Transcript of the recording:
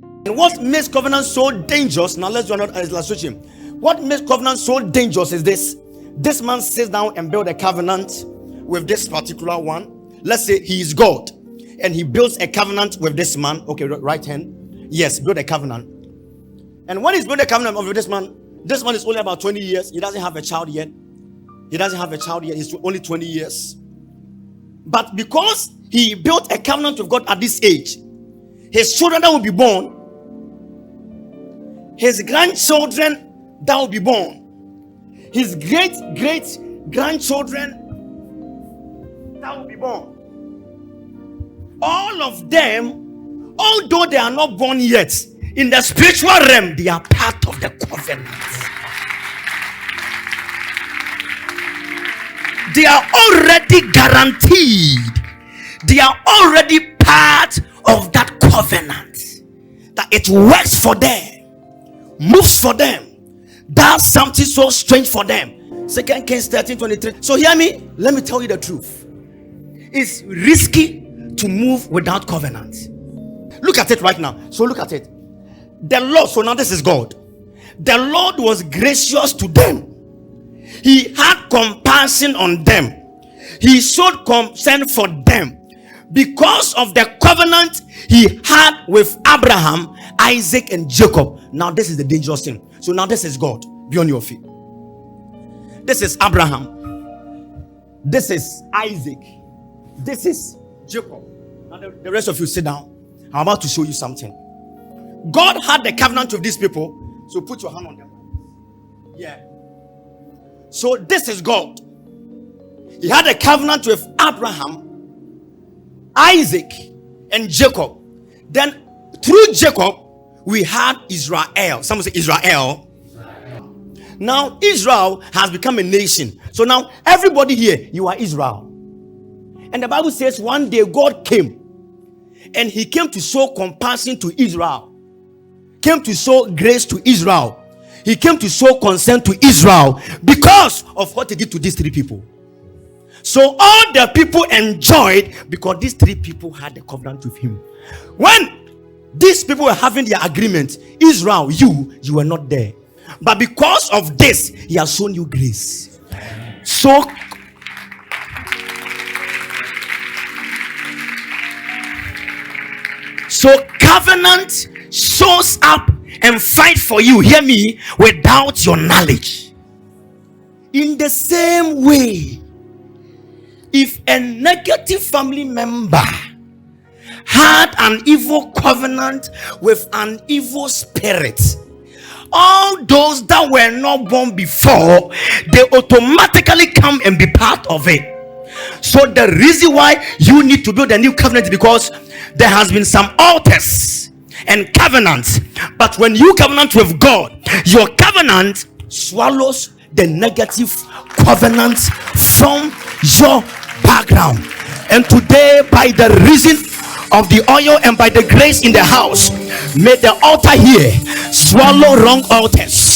And what makes covenant so dangerous? Now let's do another illustration. What makes covenant so dangerous is this. This man sits down and builds a covenant with this particular one. Let's say he is God and he builds a covenant with this man. Okay, right hand. Yes, build a covenant. And when he's building a covenant with this man is only about 20 years. He doesn't have a child yet. He's only 20 years. But because he built a covenant with God at this age, his children that will be born, his grandchildren that will be born, his great grandchildren that will be born, all of them, although they are not born yet, in the spiritual realm, they are part of the covenant. They are already guaranteed. They are already part of that covenant. That it works for them, moves for them, does something so strange for them. 2 Kings 13:23. So hear me. Let me tell you the truth. It's risky to move without covenant. Look at it right now. So look at it. The Lord, so now this is God. The Lord was gracious to them. He had compassion on them. He showed concern for them because of the covenant he had with Abraham, Isaac, and Jacob. Now this is the dangerous thing. So now this is God. Be on your feet. This is Abraham. This is Isaac. This is Jacob. Now the rest of you sit down. I'm about to show you something. God had the covenant with these people. So put your hand on them. Yeah. So this is God. He had a covenant with Abraham, Isaac, and Jacob. Then through Jacob, we had Israel. Someone say Israel. Now Israel has become a nation. So now everybody here, you are Israel. And the Bible says one day God came. And he came to show compassion to Israel. Came to show grace to Israel. He came to show concern to Israel because of what he did to these three people. So all the people enjoyed because these three people had a covenant with him. When these people were having their agreement, Israel, you were not there. But because of this, he has shown you grace. So covenant shows up and fight for you, hear me, without your knowledge. In the same way, if a negative family member had an evil covenant with an evil spirit, all those that were not born before, they automatically come and be part of it. So the reason why you need to build a new covenant is because there has been some altars and covenants, but when you covenant with God, your covenant swallows the negative covenants from your background. And today, by the reason of the oil and by the grace in the house, may the altar here swallow wrong altars.